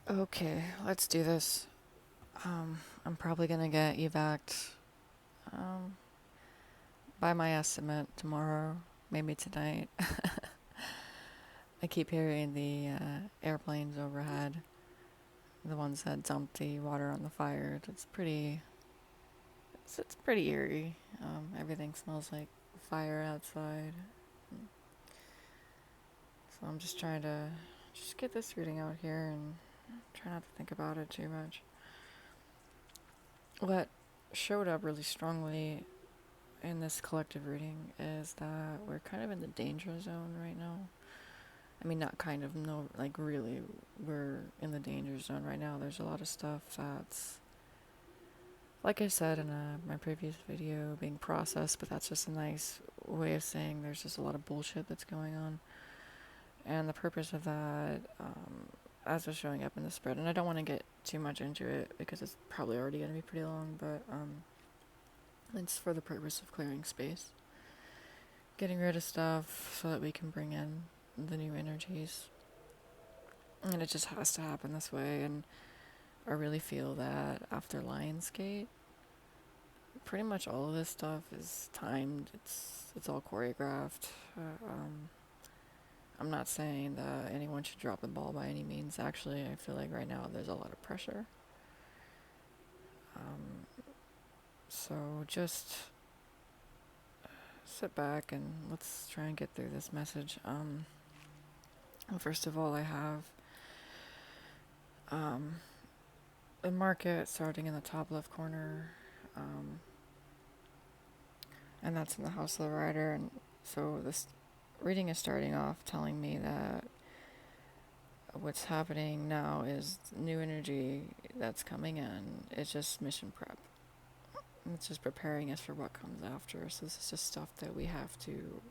Okay, let's do this. I'm probably gonna get evac'd um, by my estimate tomorrow, maybe tonight. I keep hearing the airplanes overhead, the ones that dump the water on the fire. It's pretty eerie. Everything smells like fire outside. So I'm just trying to just get this reading out here and try not to think about it too much. What showed up really strongly in this collective reading is that we're kind of in the danger zone right now. I mean, not kind of, no, like really, we're in the danger zone right now. There's a lot of stuff that's, like I said in my previous video, being processed, but that's just a nice way of saying there's just a lot of bullshit that's going on. And the purpose of that, as was showing up in the spread, and I don't want to get too much into it because it's probably already going to be pretty long, but it's for the purpose of clearing space, getting rid of stuff so that we can bring in the new energies. And it just has to happen this way. And I really feel that after Lionsgate, pretty much all of this stuff is timed. It's all choreographed. I'm not saying that anyone should drop the ball by any means. Actually, I feel like right now there's a lot of pressure. So just sit back and let's try and get through this message. Well, first of all, I have the market starting in the top left corner, and that's in the house of the rider. And so this reading is starting off telling me that what's happening now is new energy that's coming in. It's just mission prep. It's just preparing us for what comes after. So this is just stuff that we have to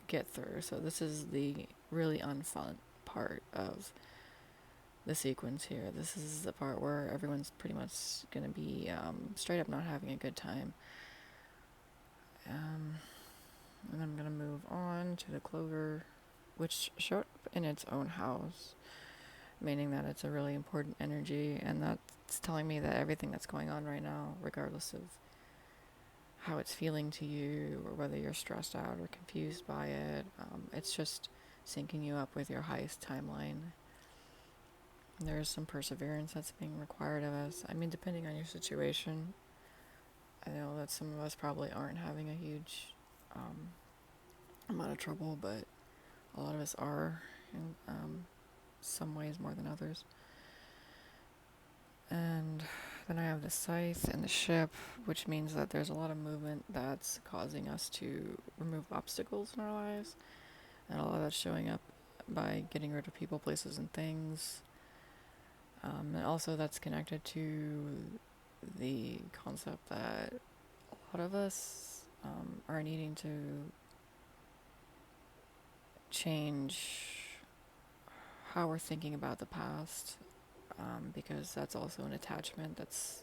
get through. So this is the really unfun part of the sequence here. This is the part where everyone's pretty much going to be straight up not having a good time. And I'm going to move on to the clover, which showed up in its own house, meaning that it's a really important energy, and that's telling me that everything that's going on right now, regardless of how it's feeling to you or whether you're stressed out or confused by it, it's just syncing you up with your highest timeline. There's some perseverance that's being required of us. I mean, depending on your situation, I know that some of us probably aren't having a huge amount of trouble, but a lot of us are in some ways more than others. And then I have the scythe and the ship, which means that there's a lot of movement that's causing us to remove obstacles in our lives. And a lot of that's showing up by getting rid of people, places, and things. And also that's connected to the concept that a lot of us are needing to change how we're thinking about the past, because that's also an attachment that's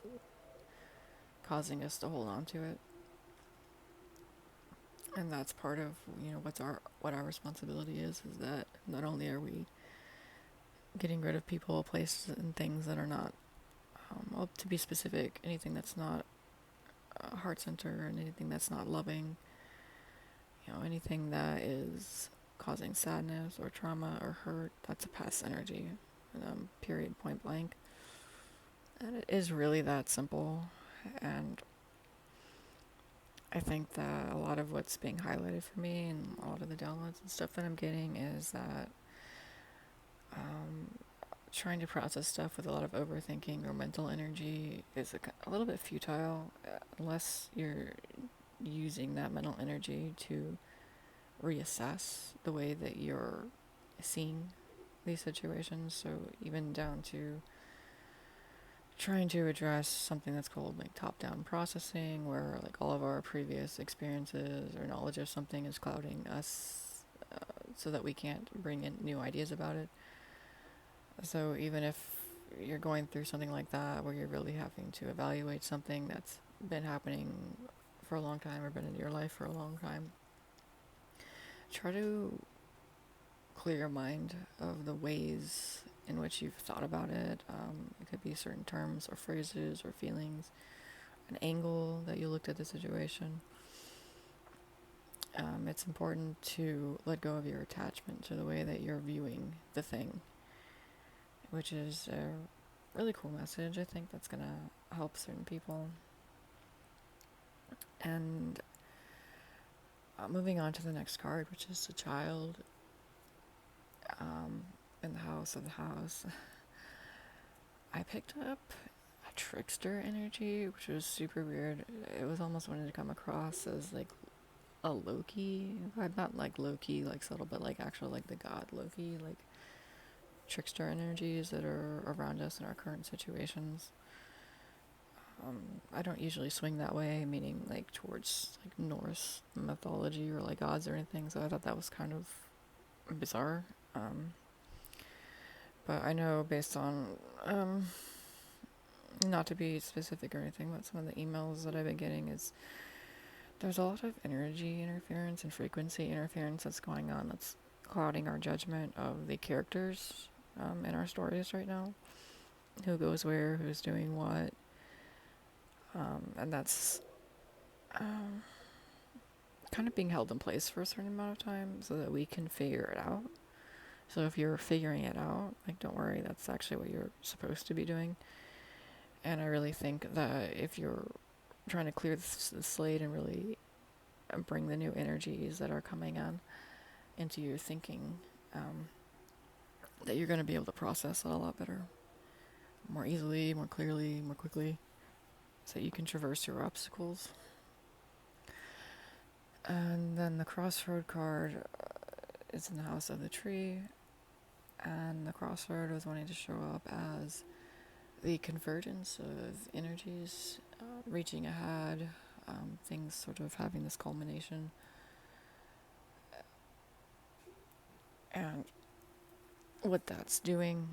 causing us to hold on to it. And that's part of what our responsibility is that not only are we getting rid of people, places, and things that are not, well, to be specific, anything that's not heart center and anything that's not loving, anything that is causing sadness or trauma or hurt, that's a past energy, period, point blank. And it is really that simple. And I think that a lot of what's being highlighted for me and a lot of the downloads and stuff that I'm getting is that trying to process stuff with a lot of overthinking or mental energy is a little bit futile unless you're using that mental energy to reassess the way that you're seeing these situations. So even down to trying to address something that's called like top-down processing, where like all of our previous experiences or knowledge of something is clouding us, so that we can't bring in new ideas about it. So even if you're going through something like that, where you're really having to evaluate something that's been happening for a long time or been in your life for a long time, try to clear your mind of the ways in which you've thought about it. It could be certain terms or phrases or feelings, an angle that you looked at the situation. It's important to let go of your attachment to the way that you're viewing the thing, which is a really cool message. I think that's going to help certain people. And moving on to the next card, which is the child in the house of the house. I picked up a trickster energy, which was super weird. It was almost wanting to come across as like a Loki vibe, not like Loki, like subtle, but like actual, like the god Loki, like trickster energies that are around us in our current situations. I don't usually swing that way, meaning like towards like Norse mythology or like gods or anything, so I thought that was kind of bizarre. But I know based on, not to be specific or anything, but some of the emails that I've been getting is there's a lot of energy interference and frequency interference that's going on that's clouding our judgment of the characters in our stories right now. Who goes where, who's doing what. And that's kind of being held in place for a certain amount of time so that we can figure it out. So if you're figuring it out, like, don't worry, that's actually what you're supposed to be doing. And I really think that if you're trying to clear the slate and really bring the new energies that are coming on into your thinking, that you're going to be able to process it a lot better, more easily, more clearly, more quickly, so you can traverse your obstacles. And then the crossroad card is in the house of the tree, and the crossroad was wanting to show up as the convergence of energies, reaching ahead, things sort of having this culmination. And what that's doing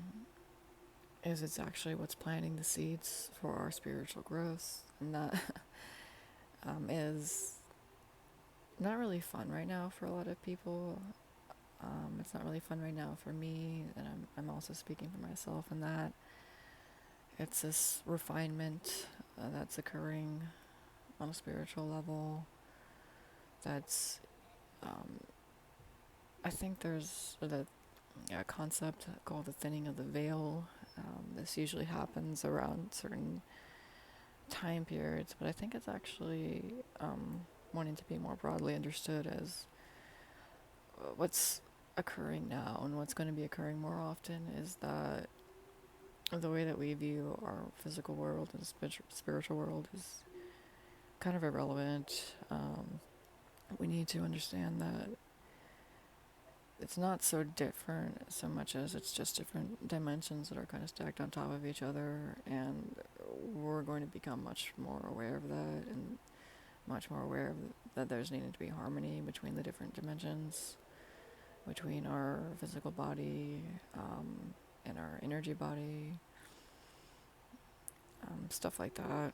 is it's actually what's planting the seeds for our spiritual growth, and that is not really fun right now for a lot of people. It's not really fun right now for me, and I'm also speaking for myself in that. It's this refinement that's occurring on a spiritual level. That's, I think there's a concept called the thinning of the veil. This usually happens around certain time periods, but I think it's actually wanting to be more broadly understood as what's occurring now and what's going to be occurring more often is that the way that we view our physical world and spiritual world is kind of irrelevant. We need to understand that it's not so different so much as it's just different dimensions that are kind of stacked on top of each other, and we're going to become much more aware of that and much more aware of that there's needing to be harmony between the different dimensions, between our physical body and our energy body, stuff like that.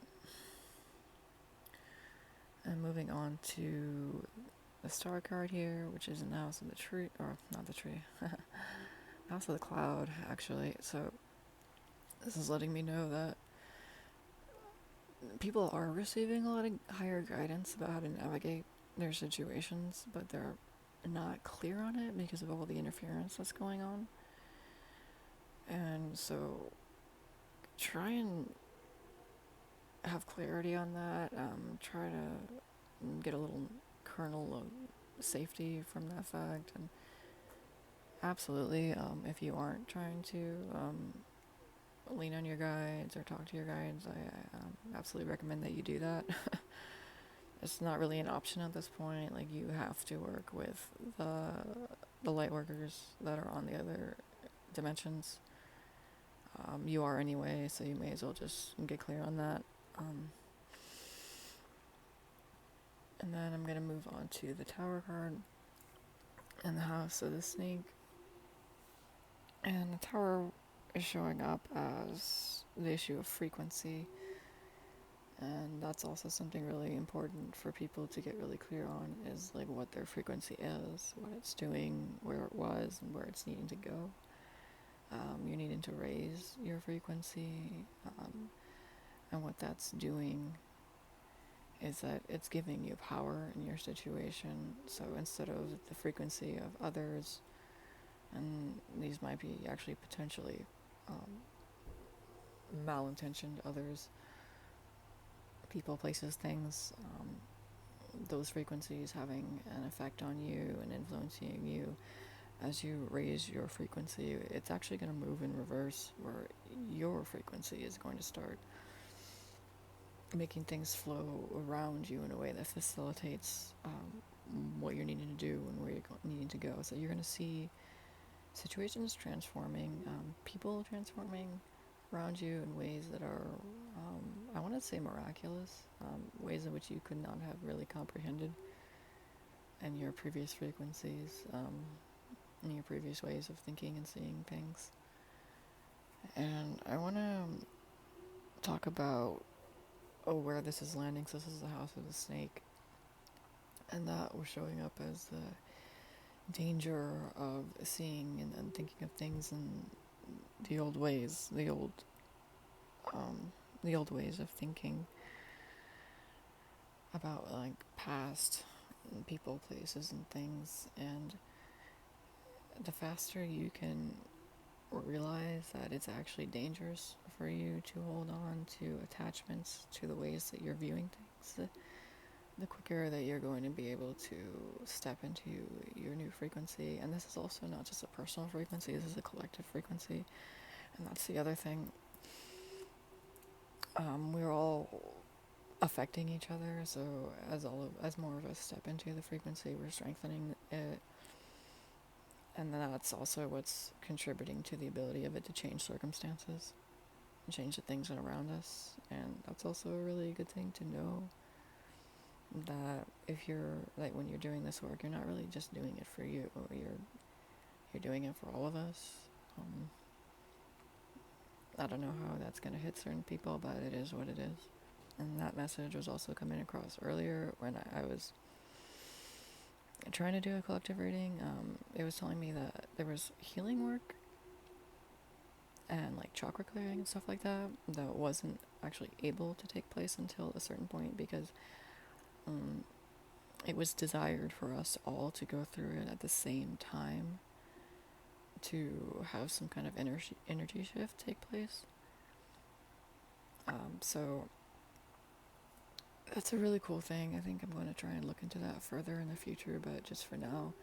And moving on to the star card here, which is in the house of the tree, or not the tree, house of the cloud, actually. So this is letting me know that people are receiving a lot of higher guidance about how to navigate their situations, but they're not clear on it because of all the interference that's going on. And so try and have clarity on that. Try to get a little kernel of safety from that fact. And absolutely, if you aren't trying to lean on your guides or talk to your guides, I absolutely recommend that you do that. It's not really an option at this point. Like, you have to work with the light workers that are on the other dimensions. You are anyway, so you may as well just get clear on that. And then I'm going to move on to the Tower card and the House of the Snake. And the Tower is showing up as the issue of frequency. And that's also something really important for people to get really clear on, is like what their frequency is, what it's doing, where it was, and where it's needing to go. you're needing to raise your frequency, and what that's doing is that it's giving you power in your situation. So instead of the frequency of others, and these might be actually potentially malintentioned others, people, places, things, those frequencies having an effect on you and influencing you as you raise your frequency, it's actually going to move in reverse, where your frequency is going to start making things flow around you in a way that facilitates what you're needing to do and where you're needing to go. So you're going to see situations transforming, people transforming around you in ways that are, I want to say, miraculous, ways in which you could not have really comprehended in your previous frequencies, in your previous ways of thinking and seeing things. And I want to talk about where this is landing. So this is the house of the snake, and that was showing up as the danger of seeing and thinking of things in the old ways, the old ways of thinking about like past people, places, and things. And the faster you can realize that it's actually dangerous for you to hold on to attachments to the ways that you're viewing things, the quicker that you're going to be able to step into your new frequency. And this is also not just a personal frequency, this is a collective frequency. And that's the other thing. We're all affecting each other, so as more of us step into the frequency, we're strengthening it. And that's also what's contributing to the ability of it to change circumstances, change the things around us. And that's also a really good thing to know, that if you're, like, when you're doing this work, you're not really just doing it for you, you're doing it for all of us. I don't know how that's going to hit certain people, but it is what it is. And that message was also coming across earlier when I was trying to do a collective reading. It was telling me that there was healing work and like chakra clearing and stuff like that wasn't actually able to take place until a certain point, because it was desired for us all to go through it at the same time to have some kind of energy shift take place. So that's a really cool thing. I think I'm going to try and look into that further in the future, but just for now,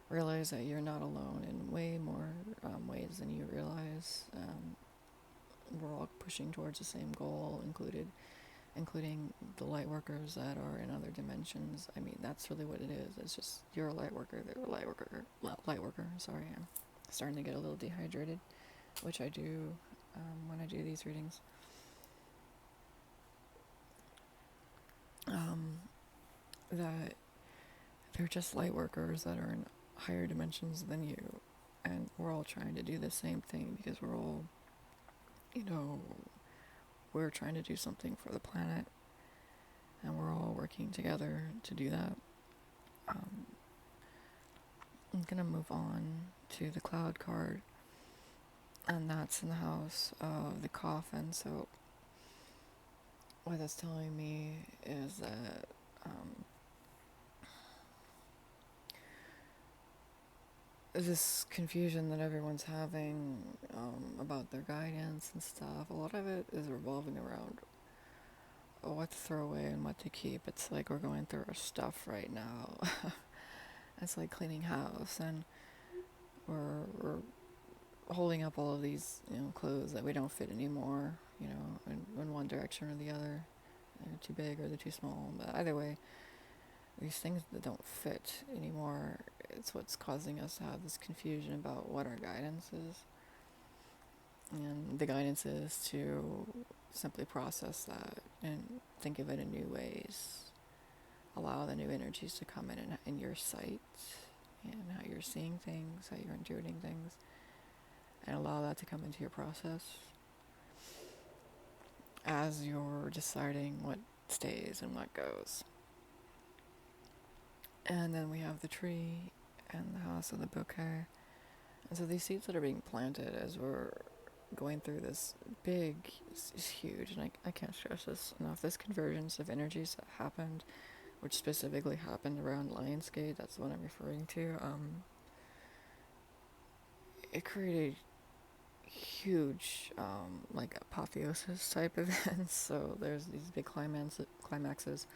realize that you're not alone in way more ways than you realize. We're all pushing towards the same goal, including the light workers that are in other dimensions. I mean, that's really what it is. It's just, you're a light worker, they're a light worker. Sorry, I'm starting to get a little dehydrated, which I do when I do these readings. That they're just light workers that are in higher dimensions than you, and we're all trying to do the same thing, because we're all, we're trying to do something for the planet, and we're all working together to do that. I'm gonna move on to the cloud card, and that's in the house of the coffin. So what that's telling me is that this confusion that everyone's having about their guidance and stuff, a lot of it is revolving around what to throw away and what to keep. It's like we're going through our stuff right now. It's like cleaning house, and we're holding up all of these clothes that we don't fit anymore, in one direction or the other. They're too big or they're too small, but either way, these things that don't fit anymore, it's what's causing us to have this confusion about what our guidance is. And the guidance is to simply process that and think of it in new ways. Allow the new energies to come in your sight, and how you're seeing things, how you're intuiting things, and allow that to come into your process as you're deciding what stays and what goes. And then we have the tree and the house of the bouquet, And so these seeds that are being planted as we're going through this big, is huge, and I can't stress this enough, this convergence of energies that happened, which specifically happened around Lionsgate, that's the one I'm referring to, it created huge, like apotheosis type events. So there's these big climaxes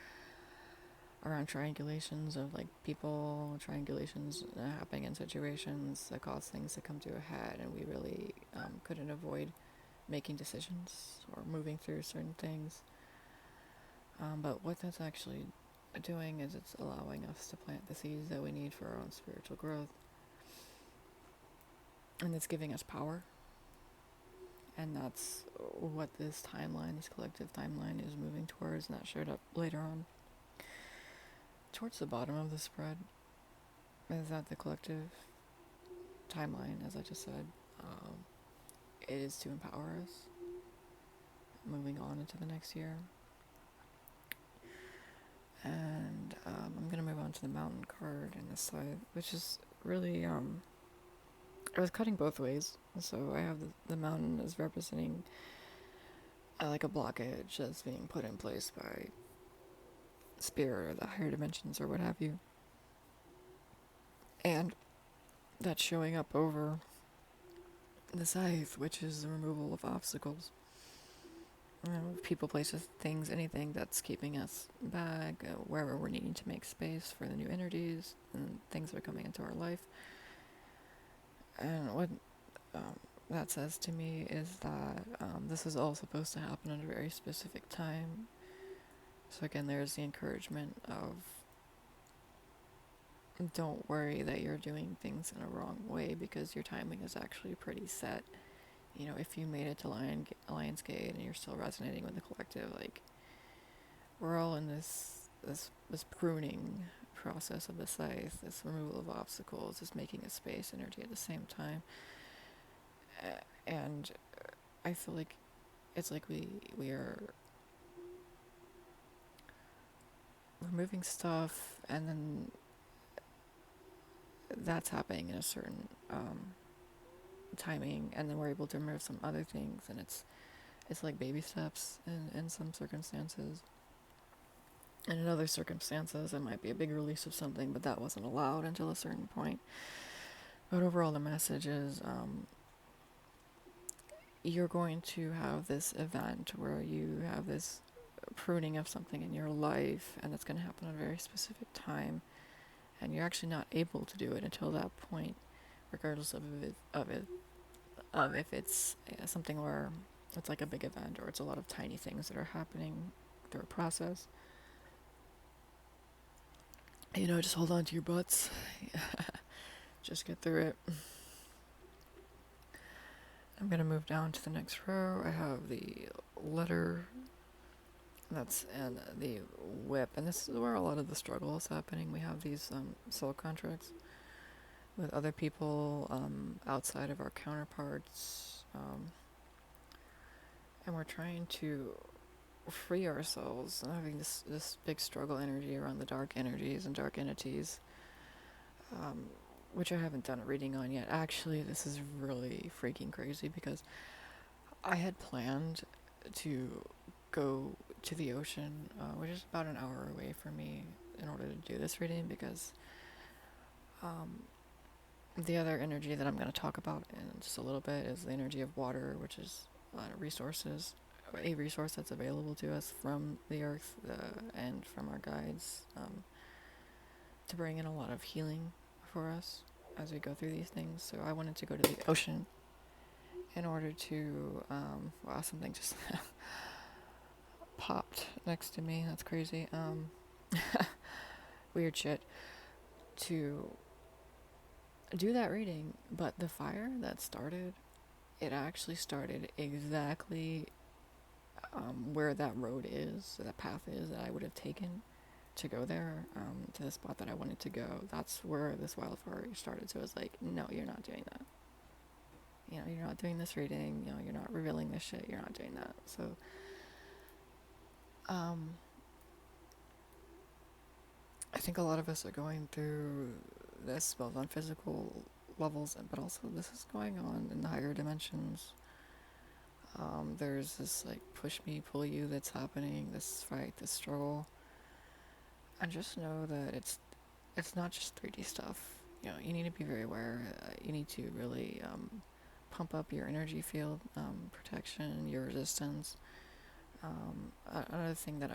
around triangulations of like people, triangulations happening in situations that cause things to come to a head, and we really couldn't avoid making decisions or moving through certain things. But what that's actually doing is it's allowing us to plant the seeds that we need for our own spiritual growth, and it's giving us power. And that's what this timeline, this collective timeline, is moving towards, and that showed up later on. Towards the bottom of the spread is that the collective timeline, as I just said, it is to empower us moving on into the next year. And I'm going to move on to the mountain card in this side, which is really, I was cutting both ways. So I have the mountain as representing like a blockage that's being put in place by spirit or the higher dimensions or what have you. And that's showing up over the scythe, which is the removal of obstacles. People, places, things, anything that's keeping us back, wherever we're needing to make space for the new energies and things that are coming into our life. And what that says to me is that this is all supposed to happen at a very specific time. So again, there's the encouragement of don't worry that you're doing things in a wrong way, because your timing is actually pretty set. You know, if you made it to Lionsgate and you're still resonating with the collective, like, we're all in this pruning process of the scythe, this removal of obstacles, this making a space energy at the same time. And I feel like it's like we are removing stuff, and then that's happening in a certain timing, and then we're able to remove some other things, and it's like baby steps in some circumstances. And in other circumstances, it might be a big release of something, but that wasn't allowed until a certain point. But overall, the message is you're going to have this event where you have this pruning of something in your life, and it's going to happen at a very specific time, and you're actually not able to do it until that point, regardless of if it's something where it's like a big event or it's a lot of tiny things that are happening through a process. You know, just hold on to your butts. Just get through it. I'm going to move down to the next row. I have the letter, and the whip, and this is where a lot of the struggle is happening. We have these soul contracts with other people outside of our counterparts, and we're trying to free ourselves, and having this big struggle energy around the dark energies and dark entities, which I haven't done a reading on yet. Actually, this is really freaking crazy, because I had planned to go to the ocean, which is about an hour away from me, in order to do this reading, because the other energy that I'm going to talk about in just a little bit is the energy of water, which is a resource that's available to us from the earth and from our guides, to bring in a lot of healing for us as we go through these things. So I wanted to go to the ocean in order to, wow, something just popped next to me. That's crazy. Weird shit. To do that reading, but the fire that started, it actually started exactly where that road is, that path is that I would have taken to go there, to the spot that I wanted to go. That's where this wildfire started. So it was like, no, you're not doing that. You know, you're not doing this reading. You know, you're not revealing this shit. You're not doing that. So, I think a lot of us are going through this both on physical levels, but also this is going on in the higher dimensions. There's this like push me, pull you that's happening, this fight, this struggle. And just know that it's not just 3D stuff. You know, you need to be very aware. You need to really pump up your energy field protection, your resistance. Another thing that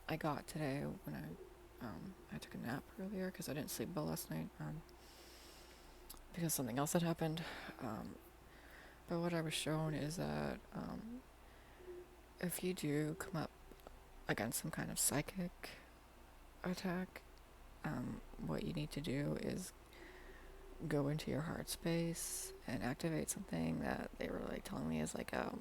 I got today when I took a nap earlier because I didn't sleep well last night because something else had happened. But what I was shown is that if you do come up against some kind of psychic attack, what you need to do is go into your heart space and activate something that they were like telling me is like a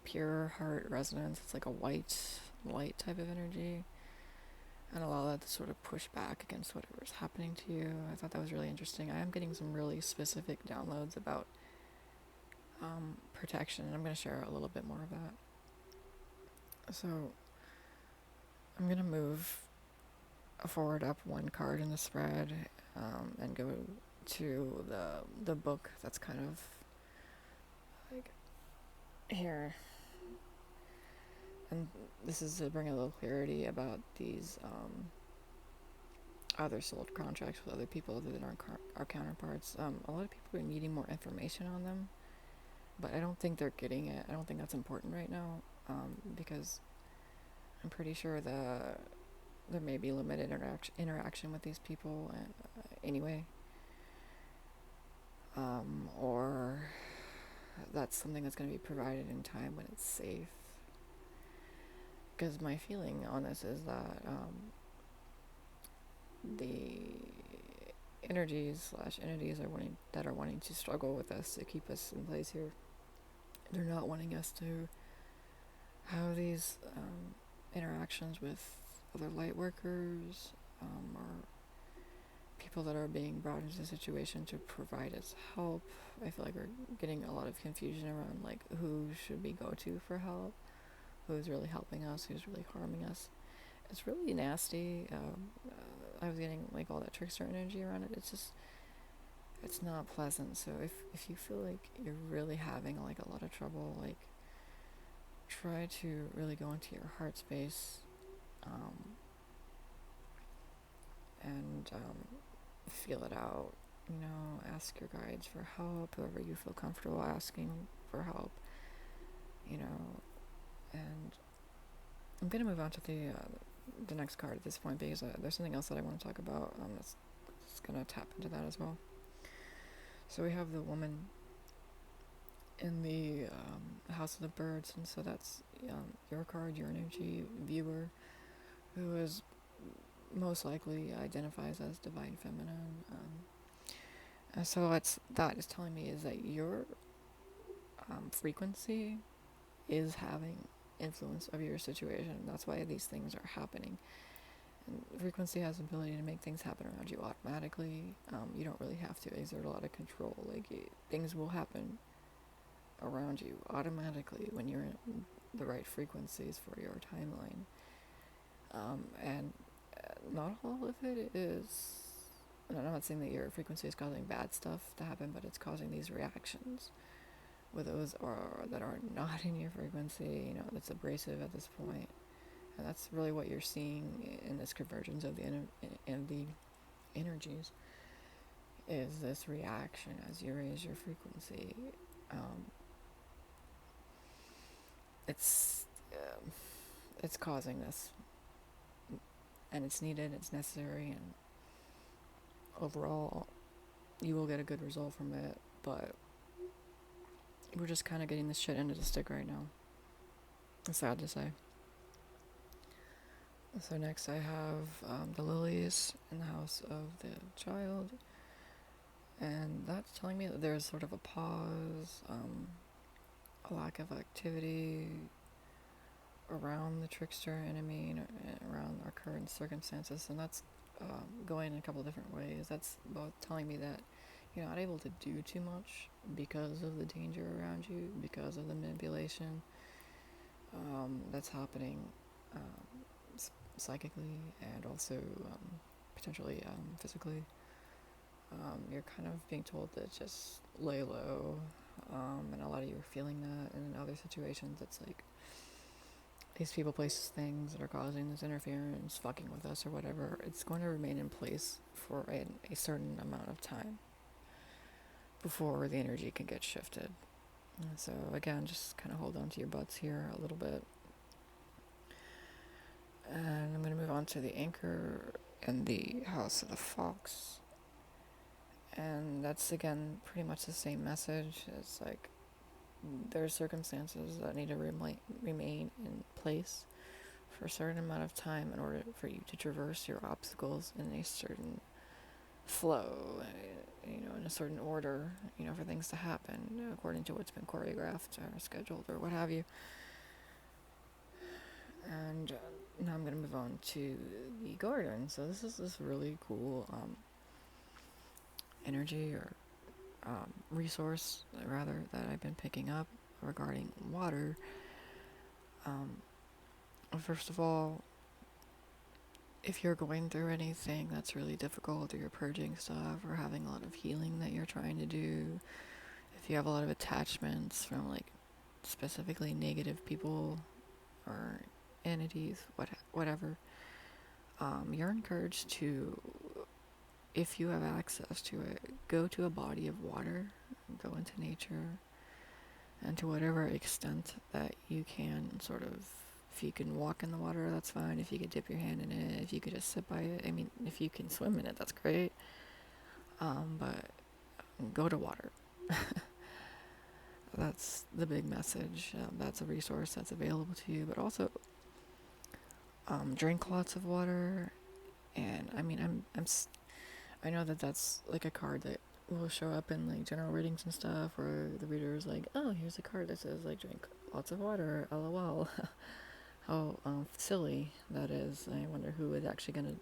pure heart resonance. It's like a white light type of energy, and allow that to sort of push back against whatever's happening to you. I thought that was really interesting. I am getting some really specific downloads about protection, and I'm going to share a little bit more of that. So I'm going to move forward up one card in the spread and go to the book that's kind of like here. And this is to bring a little clarity about these other sold contracts with other people other than our counterparts. A lot of people are needing more information on them, but I don't think they're getting it. I don't think that's important right now because I'm pretty sure that there may be limited interaction with these people anyway. Or that's something that's going to be provided in time when it's safe. Because my feeling on this is that the energies / entities are wanting to struggle with us to keep us in place here. They're not wanting us to have these interactions with other light workers or people that are being brought into the situation to provide us help. I feel like we're getting a lot of confusion around like who should we go to for help, who's really helping us, who's really harming us. It's really nasty. I was getting like all that trickster energy around it. It's not pleasant. So if you feel like you're really having like a lot of trouble, like try to really go into your heart space and feel it out. You know, ask your guides for help, whoever you feel comfortable asking for help. You know, and I'm gonna move on to the next card at this point because there's something else that I want to talk about. That's gonna tap into that as well. So we have the woman in the House of the Birds, and so that's your card, your energy viewer, who is most likely identifies as divine feminine. And so that is telling me is that your frequency is having influence of your situation. That's why these things are happening. And frequency has the ability to make things happen around you automatically. You don't really have to exert a lot of control. Like things will happen around you automatically when you're in the right frequencies for your timeline. And not all of it is. And I'm not saying that your frequency is causing bad stuff to happen, but it's causing these reactions with those that are not in your frequency. You know, that's abrasive at this point. And that's really what you're seeing in this convergence of the energies, is this reaction as you raise your frequency. It's causing this, and it's needed, it's necessary, and overall you will get a good result from it, but we're just kind of getting this shit into the stick right now. It's sad to say. So next I have the lilies in the house of the child, and that's telling me that there's sort of a pause, a lack of activity around the trickster enemy and around our current circumstances, and that's going in a couple different ways. That's both telling me that you're not able to do too much because of the danger around you, because of the manipulation that's happening psychically and also potentially physically. You're kind of being told to just lay low, and a lot of you are feeling that. And in other situations, it's like these people, places, things that are causing this interference, fucking with us or whatever, it's going to remain in place for a certain amount of time before the energy can get shifted. And so again, just kind of hold on to your butts here a little bit. And I'm going to move on to the anchor and the house of the fox. And that's again pretty much the same message. It's like there are circumstances that need to remain in place for a certain amount of time in order for you to traverse your obstacles in a certain flow, in a certain order, for things to happen according to what's been choreographed or scheduled or what have you. And now I'm going to move on to the garden. So this is this really cool energy or resource, rather, that I've been picking up regarding water. First of all, if you're going through anything that's really difficult, or you're purging stuff, or having a lot of healing that you're trying to do, if you have a lot of attachments from like specifically negative people or entities, whatever, you're encouraged to, if you have access to it, go to a body of water, go into nature, and to whatever extent that you can sort of, if you can walk in the water, that's fine. If you could dip your hand in it, if you could just sit by it, I mean, if you can swim in it, that's great. But go to water. That's the big message. That's a resource that's available to you. But also, drink lots of water. And I mean, I know that that's like a card that will show up in like general readings and stuff, where the reader is like, oh, here's a card that says like drink lots of water, lol. How silly that is. I wonder who is actually gonna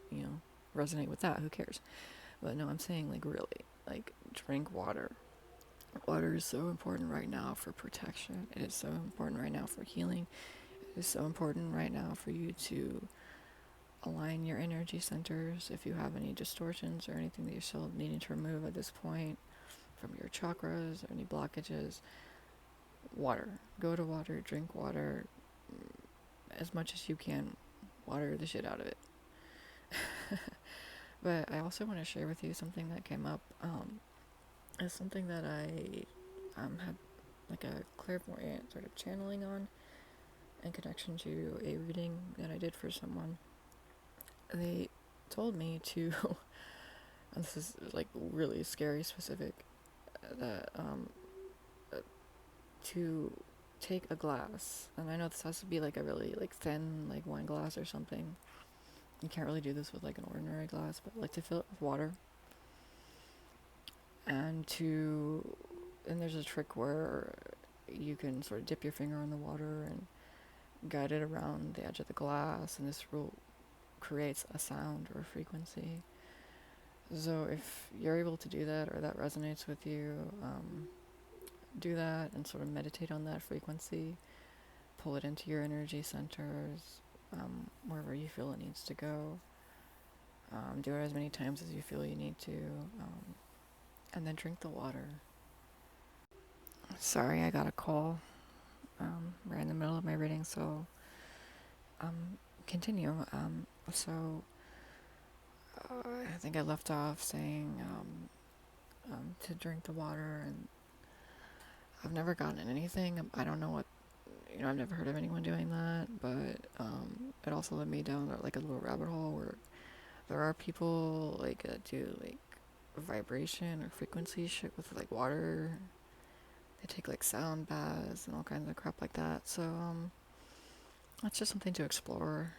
resonate with that. Who cares? But no, I'm saying like really, like drink water. Water is so important right now for protection. It is so important right now for healing. It is so important right now for you to align your energy centers if you have any distortions or anything that you're still needing to remove at this point from your chakras or any blockages. Water. Go to water, drink water as much as you can. Water the shit out of it. But I also want to share with you something that came up. It's something that I had like a clairvoyant sort of channeling on in connection to a reading that I did for someone. They told me to, and this is like really scary specific, that to take a glass, and I know this has to be like a really like thin like wine glass or something. You can't really do this with like an ordinary glass, but like to fill it with water, and there's a trick where you can sort of dip your finger in the water and guide it around the edge of the glass, and this will creates a sound or a frequency. So if you're able to do that, or that resonates with you, do that and sort of meditate on that frequency. Pull it into your energy centers, wherever you feel it needs to go. Do it as many times as you feel you need to, and then drink the water. Sorry, I got a call right in the middle of my reading, so continue. So I think I left off saying to drink the water, and I've never gotten anything. I don't know what, I've never heard of anyone doing that, but it also led me down like a little rabbit hole where there are people like that do like vibration or frequency shit with like water. They take like sound baths and all kinds of crap like that. So that's just something to explore.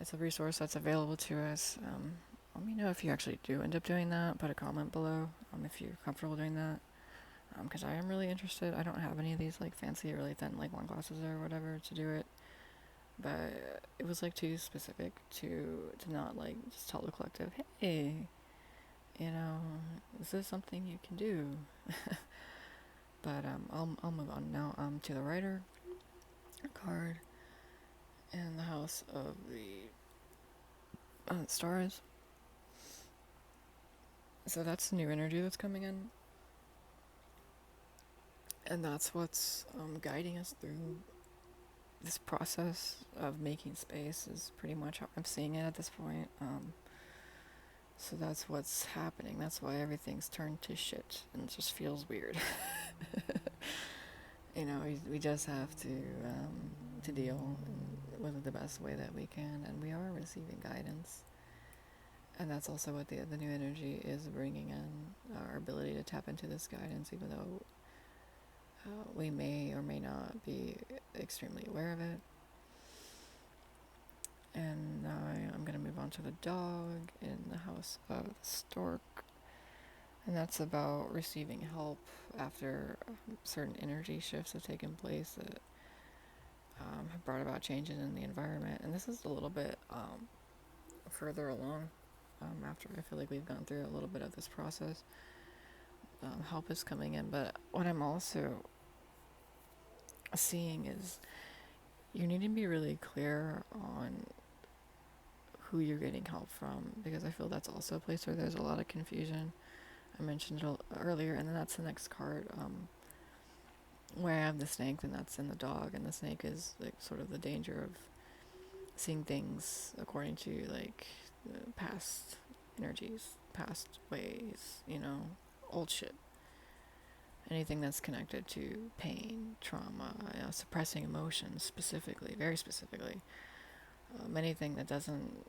It's a resource that's available to us. Let me know if you actually do end up doing that. Put a comment below if you're comfortable doing that. Because I am really interested. I don't have any of these like fancy or really thin like wine glasses or whatever to do it. But it was like too specific to not like just tell the collective, hey, is this something you can do? But I'll move on now to the writer card and the house of the stars. So that's the new energy that's coming in, and that's what's guiding us through this process of making space. Is pretty much how I'm seeing it at this point. So that's what's happening. That's why everything's turned to shit, and it just feels weird. We just have to deal with it the best way that we can, and we are receiving guidance. And that's also what the new energy is bringing in, our ability to tap into this guidance, even though we may or may not be extremely aware of it. And now I'm going to move on to the dog in the house of the stork. And that's about receiving help after certain energy shifts have taken place that have brought about changes in the environment. And this is a little bit further along after I feel like we've gone through a little bit of this process. Help is coming in, but what I'm also seeing is you need to be really clear on who you're getting help from, because I feel that's also a place where there's a lot of confusion. I mentioned it earlier, and then that's the next card, where I have the snake, and that's in the dog, and the snake is like sort of the danger of seeing things according to like past energies, past ways, old shit. Anything that's connected to pain, trauma, suppressing emotions specifically, very specifically. Anything that doesn't,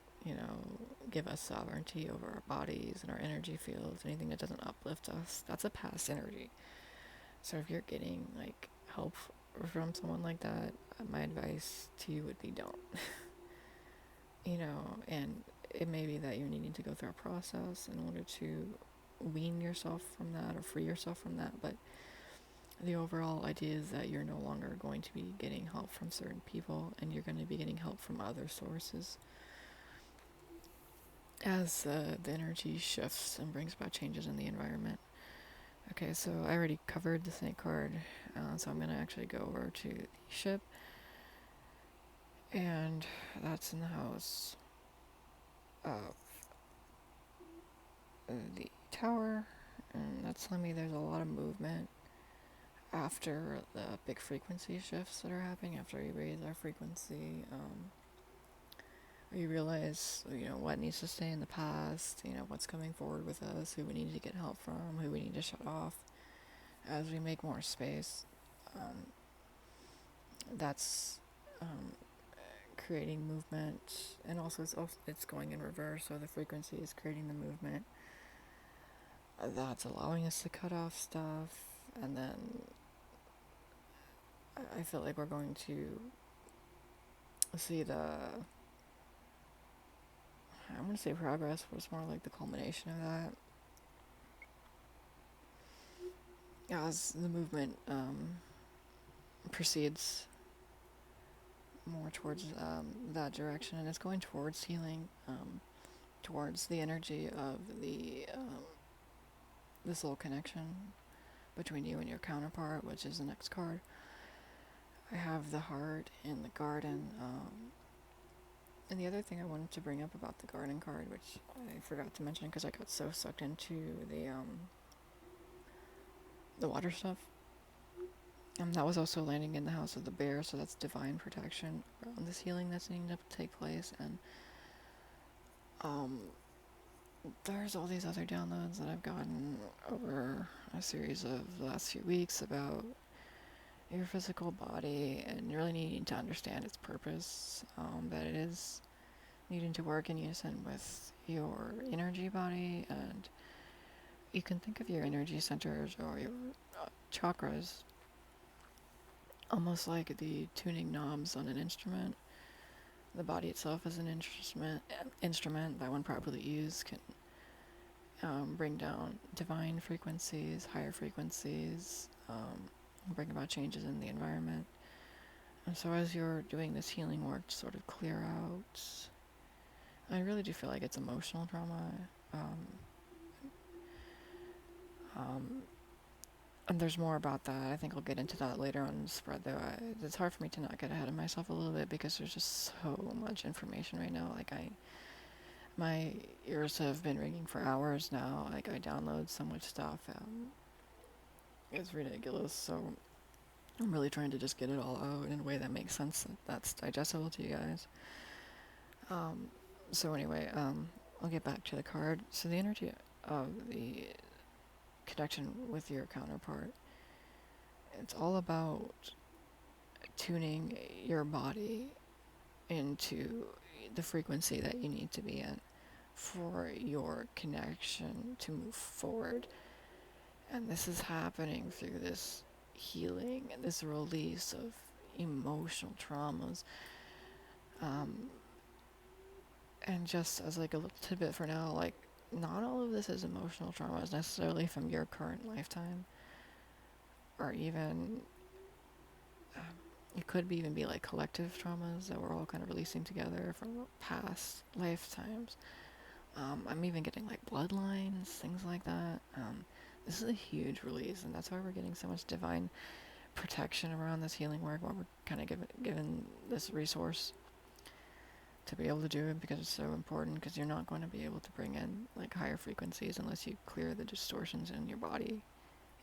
give us sovereignty over our bodies and our energy fields, anything that doesn't uplift us, that's a past energy. So if you're getting like help from someone like that, my advice to you would be don't. And it may be that you're needing to go through a process in order to wean yourself from that or free yourself from that, but the overall idea is that you're no longer going to be getting help from certain people, and you're going to be getting help from other sources as the energy shifts and brings about changes in the environment. Okay, so I already covered the snake card, so I'm going to actually go over to the ship, and that's in the house of the tower, and that's telling me there's a lot of movement after the big frequency shifts that are happening, after we raise our frequency. We realize, what needs to stay in the past, what's coming forward with us, who we need to get help from, who we need to shut off as we make more space. That's creating movement, and also it's going in reverse, so the frequency is creating the movement. That's allowing us to cut off stuff, and then I feel like we're going to see I want to say progress, but it's more like the culmination of that. As the movement proceeds more towards that direction, and it's going towards healing, towards the energy of the soul connection between you and your counterpart, which is the next card. I have the heart in the garden. And the other thing I wanted to bring up about the garden card, which I forgot to mention because I got so sucked into the water stuff. That was also landing in the house of the bear, so that's divine protection around this healing that's needing to take place. And there's all these other downloads that I've gotten over a series of the last few weeks about your physical body and really needing to understand its purpose, that it is needing to work in unison with your energy body. And you can think of your energy centers or your chakras almost like the tuning knobs on an instrument. The body itself is an instrument that, when properly used, can bring down divine frequencies, higher frequencies, bring about changes in the environment. And so as you're doing this healing work to sort of clear out, I really do feel like it's emotional trauma. And there's more about that. I think I'll get into that later on in the spread, though. It's hard for me to not get ahead of myself a little bit because there's just so much information right now. Like, I'm my ears have been ringing for hours now. Like, I download so much stuff. It's ridiculous. So I'm really trying to just get it all out in a way that makes sense, that's digestible to you guys. Um, so anyway, I'll get back to the card. So the energy of the connection with your counterpart, it's all about tuning your body into the frequency that you need to be in for your connection to move forward. And this is happening through this healing and this release of emotional traumas. Um, and just as like a little tidbit for now, like, not all of this is emotional traumas necessarily from your current lifetime, or even it could be even be like collective traumas that we're all kind of releasing together from past lifetimes. I'm even getting like bloodlines, things like that. This is a huge release, and that's why we're getting so much divine protection around this healing work, why we're kind of given this resource to be able to do it, because it's so important, because you're not going to be able to bring in like higher frequencies unless you clear the distortions in your body,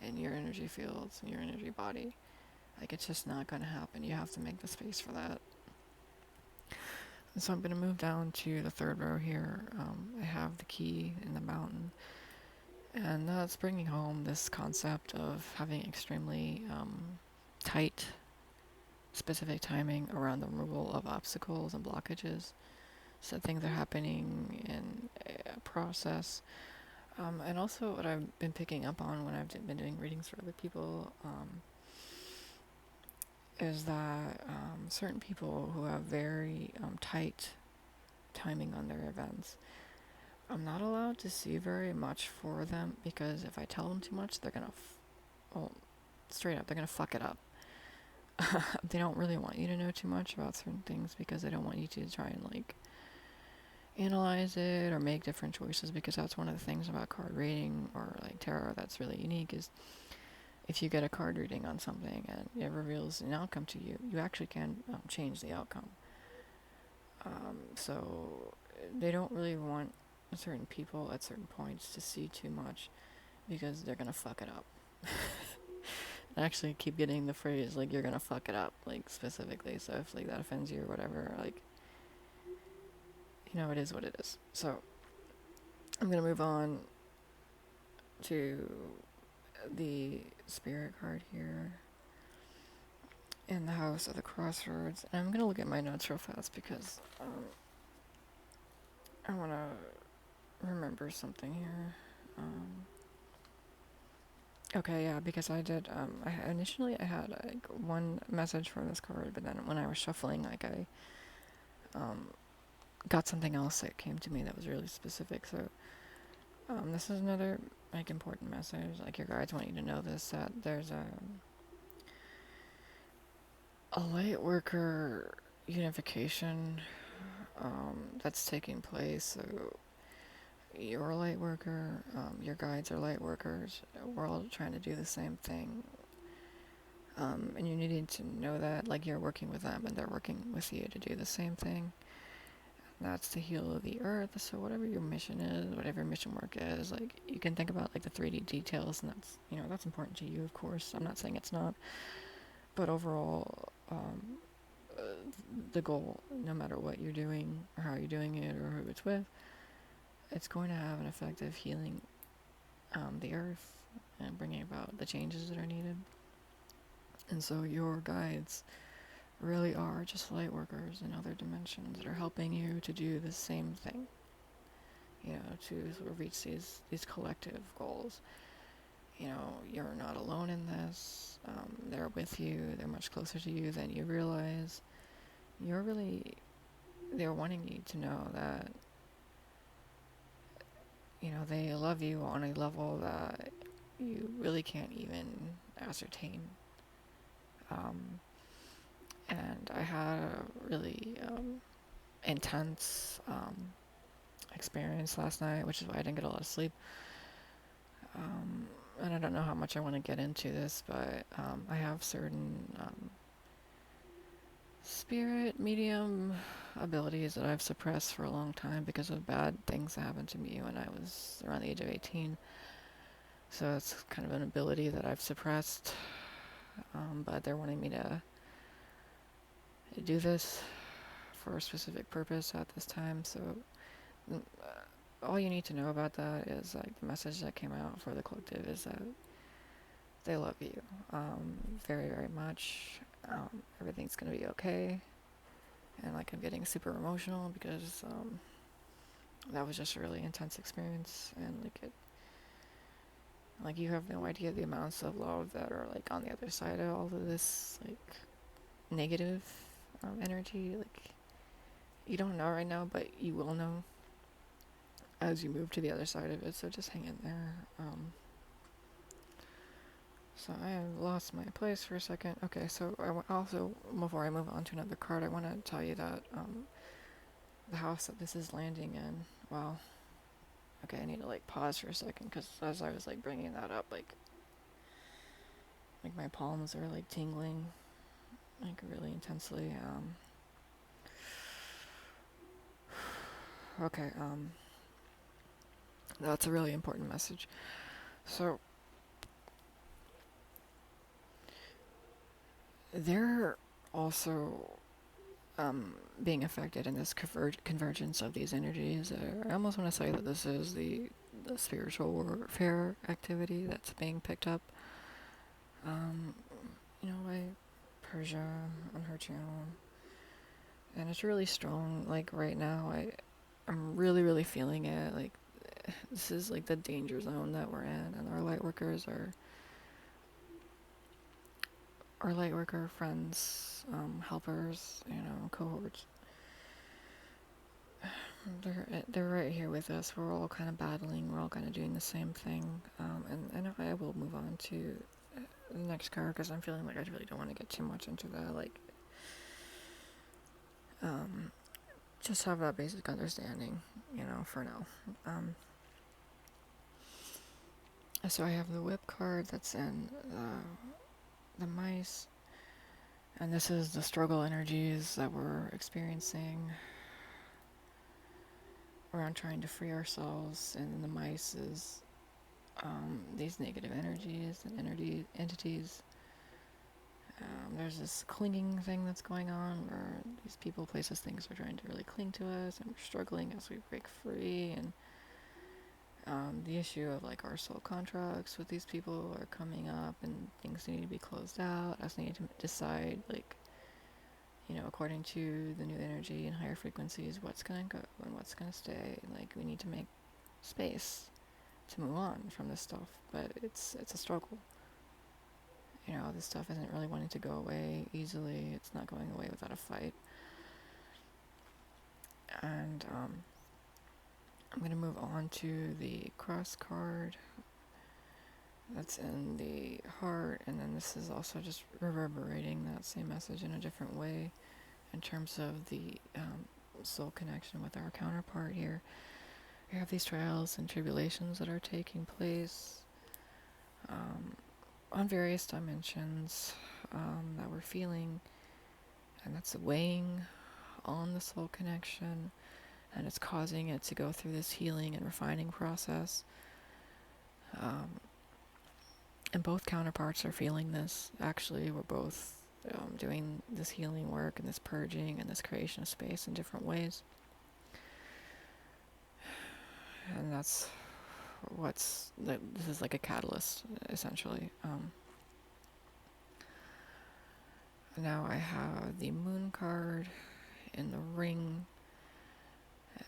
in your energy fields, in your energy body. Like, it's just not going to happen. You have to make the space for that. And so I'm going to move down to the third row here. I have the key in the mountain. And that's bringing home this concept of having extremely tight, specific timing around the removal of obstacles and blockages. So things are happening in a process. And also what I've been picking up on when I've been doing readings for other people, is that certain people who have very tight timing on their events, I'm not allowed to see very much for them, because if I tell them too much, they're gonna, well, straight up, they're gonna fuck it up. They don't really want you to know too much about certain things, because they don't want you to try and like analyze it or make different choices, because that's one of the things about card reading or like tarot that's really unique, is if you get a card reading on something and it reveals an outcome to you, you actually can change the outcome. So they don't really want certain people at certain points to see too much, because they're gonna fuck it up. I actually keep getting the phrase like, you're gonna fuck it up, like, specifically. So if like that offends you or whatever, like, it is what it is. So I'm gonna move on to the spirit card here in the house of the crossroads. And I'm gonna look at my notes real fast, because I want to remember something here. Okay, yeah, because I did. Initially I had like one message for this card, but then when I was shuffling, like, I got something else that came to me that was really specific. So this is another like important message. Like, your guides want you to know this, that there's a light worker unification that's taking place. So you're a light worker, your guides are light workers. We're all trying to do the same thing. And you need to know that, like, you're working with them and they're working with you to do the same thing. And that's to heal the earth. So whatever your mission is, whatever your mission work is, like, you can think about like the 3D details, and that's, that's important to you, of course. I'm not saying it's not. But overall, the goal, no matter what you're doing or how you're doing it or who it's with, it's going to have an effect of healing the earth and bringing about the changes that are needed. And so your guides really are just light workers in other dimensions that are helping you to do the same thing, to sort of reach these collective goals. You're not alone in this. They're with you. They're much closer to you than you realize. They're wanting you to know that, they love you on a level that you really can't even ascertain. And I had a really intense experience last night, which is why I didn't get a lot of sleep. And I don't know how much I want to get into this, but I have certain spirit medium abilities that I've suppressed for a long time because of bad things that happened to me when I was around the age of 18. So it's kind of an ability that I've suppressed, but they're wanting me to do this for a specific purpose at this time. So all you need to know about that is like the message that came out for the collective is that they love you very, very much. Everything's gonna be okay. And like I'm getting super emotional because that was just a really intense experience, and like you have no idea the amounts of love that are like on the other side of all of this like negative energy. Like you don't know right now, but you will know as you move to the other side of it. So just hang in there. So I lost my place for a second. Okay, so also, before I move on to another card, I want to tell you that the house that this is landing in, well, okay, I need to like pause for a second because as I was like bringing that up, like my palms are like tingling, like really intensely. Okay, that's a really important message. So they're also being affected in this convergence of these energies. I almost want to say that this is the spiritual warfare activity that's being picked up, um, by Persia on her channel, and it's really strong. Like right now, I'm really, really feeling it. Like this is like the danger zone that we're in, and our light workers are our light worker friends, helpers, cohorts. They're right here with us. We're all kind of battling. We're all kind of doing the same thing. And I will move on to the next card because I'm feeling like I really don't want to get too much into that. Like, just have that basic understanding, for now. So I have the whip card that's in the mice, and this is the struggle energies that we're experiencing around trying to free ourselves, and then the mice is these negative energies and entities. There's this clinging thing that's going on where these people, places, things are trying to really cling to us, and we're struggling as we break free. And the issue of like our soul contracts with these people are coming up, and things need to be closed out. Us need to decide, like, according to the new energy and higher frequencies, what's gonna go and what's gonna stay. Like, we need to make space to move on from this stuff, but it's a struggle. This stuff isn't really wanting to go away easily. It's not going away without a fight. And I'm going to move on to the cross card that's in the heart, and then this is also just reverberating that same message in a different way in terms of the soul connection with our counterpart here. We have these trials and tribulations that are taking place on various dimensions that we're feeling, and that's weighing on the soul connection, and it's causing it to go through this healing and refining process. And both counterparts are feeling this. Actually, we're both doing this healing work and this purging and this creation of space in different ways. And that's this is like a catalyst, essentially. Now I have the moon card in the ring,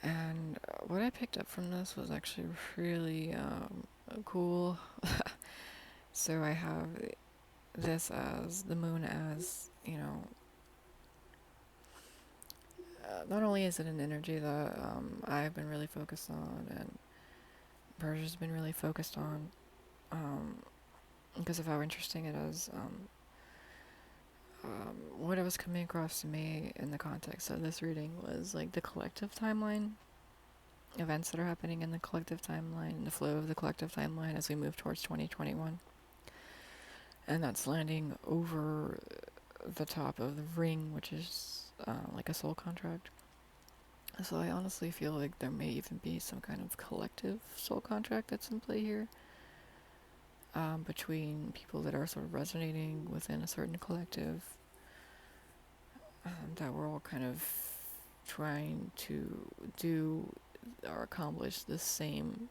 and what I picked up from this was actually really cool. So I have this as the moon as, not only is it an energy that I've been really focused on, and Persia's been really focused on, because of how interesting it is. What I was coming across to me in the context of this reading was like the collective timeline, events that are happening in the collective timeline, and the flow of the collective timeline as we move towards 2021. And that's landing over the top of the ring, which is like a soul contract. So I honestly feel like there may even be some kind of collective soul contract that's in play here, between people that are sort of resonating within a certain collective, that we're all kind of trying to do or accomplish the same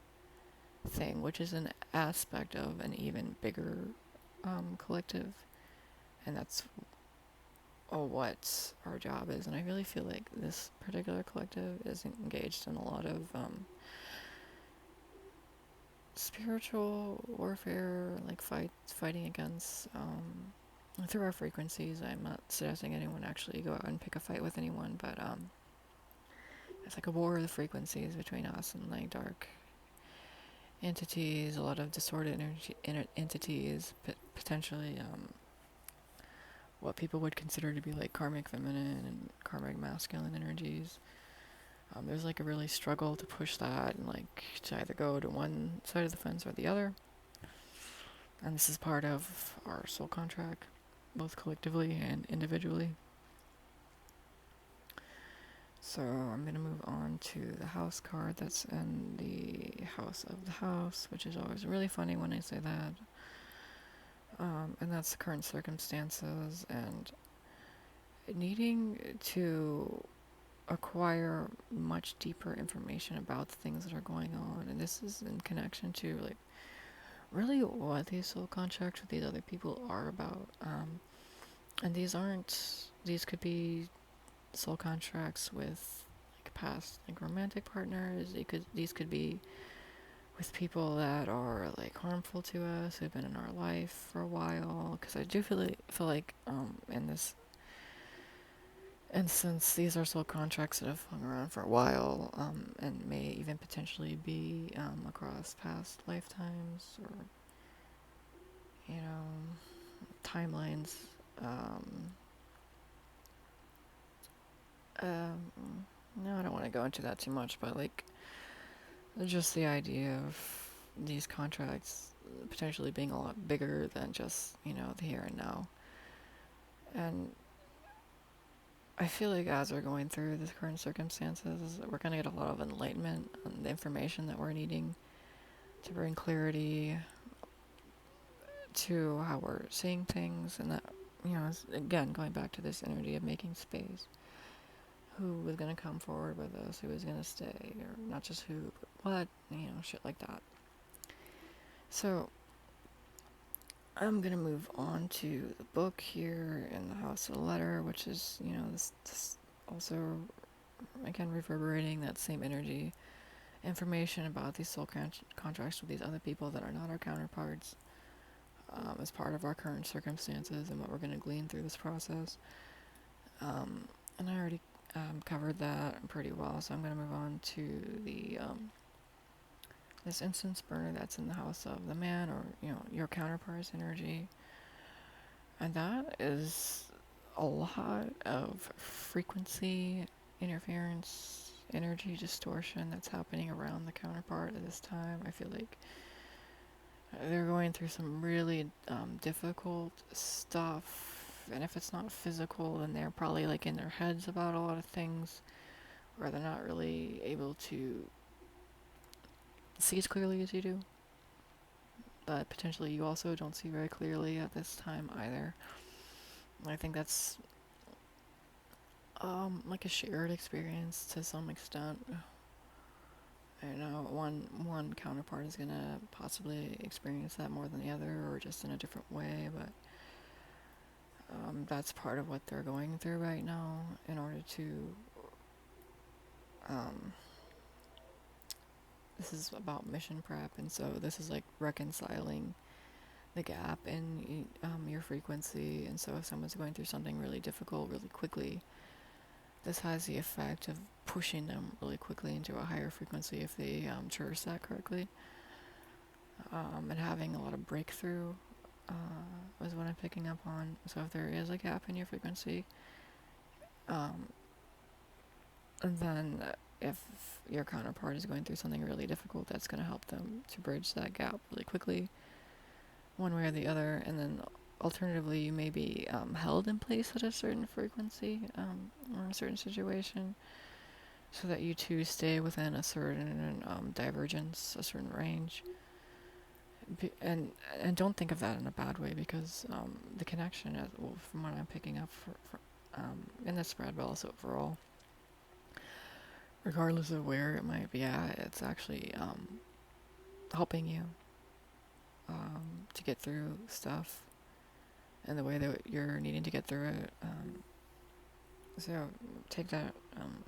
thing, which is an aspect of an even bigger collective, and that's what our job is. And I really feel like this particular collective is engaged in a lot of spiritual warfare, like fighting against through our frequencies. I'm not suggesting anyone actually go out and pick a fight with anyone, but it's like a war of the frequencies between us and like dark entities, a lot of distorted energy entities, potentially what people would consider to be like karmic feminine and karmic masculine energies. There's like a really struggle to push that and like to either go to one side of the fence or the other. And this is part of our soul contract, both collectively and individually. So I'm going to move on to the house card that's in the house of the house, which is always really funny when I say that. And that's the current circumstances and needing to acquire much deeper information about the things that are going on. And this is in connection to like really what these soul contracts with these other people are about. And these could be soul contracts with like past like romantic partners. These could be with people that are like harmful to us, who've been in our life for a while. Because I do feel like in this instance, these are soul contracts that have hung around for a while, and may even potentially be across past lifetimes or timelines. Um, no, I don't want to go into that too much, but like just the idea of these contracts potentially being a lot bigger than just the here and now. And I feel like as we're going through the current circumstances, we're going to get a lot of enlightenment on the information that we're needing to bring clarity to how we're seeing things, and that again going back to this energy of making space. Who was going to come forward with us, who was going to stay, or not just who, but what, shit like that. So, I'm going to move on to the book here in the House of the Letter, which is, this also, again, reverberating that same energy, information about these soul contracts with these other people that are not our counterparts, as part of our current circumstances and what we're going to glean through this process. And I already covered that pretty well, so I'm going to move on to the this instance burner that's in the house of the man, or your counterpart's energy, and that is a lot of frequency interference, energy distortion that's happening around the counterpart at this time. I feel like they're going through some really difficult stuff. And if it's not physical, then they're probably like in their heads about a lot of things, or they're not really able to see as clearly as you do. But potentially you also don't see very clearly at this time either. I think that's like a shared experience to some extent. I know one counterpart is gonna possibly experience that more than the other, or just in a different way, but that's part of what they're going through right now in order to this is about mission prep, and so this is like reconciling the gap in your frequency. And so if someone's going through something really difficult really quickly, this has the effect of pushing them really quickly into a higher frequency if they traverse that correctly, and having a lot of breakthrough is what I'm picking up on. So if there is a gap in your frequency, then if your counterpart is going through something really difficult, that's going to help them to bridge that gap really quickly, one way or the other. And then alternatively, you may be held in place at a certain frequency or in a certain situation, so that you too stay within a certain divergence, a certain range. And don't think of that in a bad way, because the connection, well, from what I'm picking up in the spread, but also overall, regardless of where it might be at, it's actually helping you to get through stuff and the way that you're needing to get through it. So take that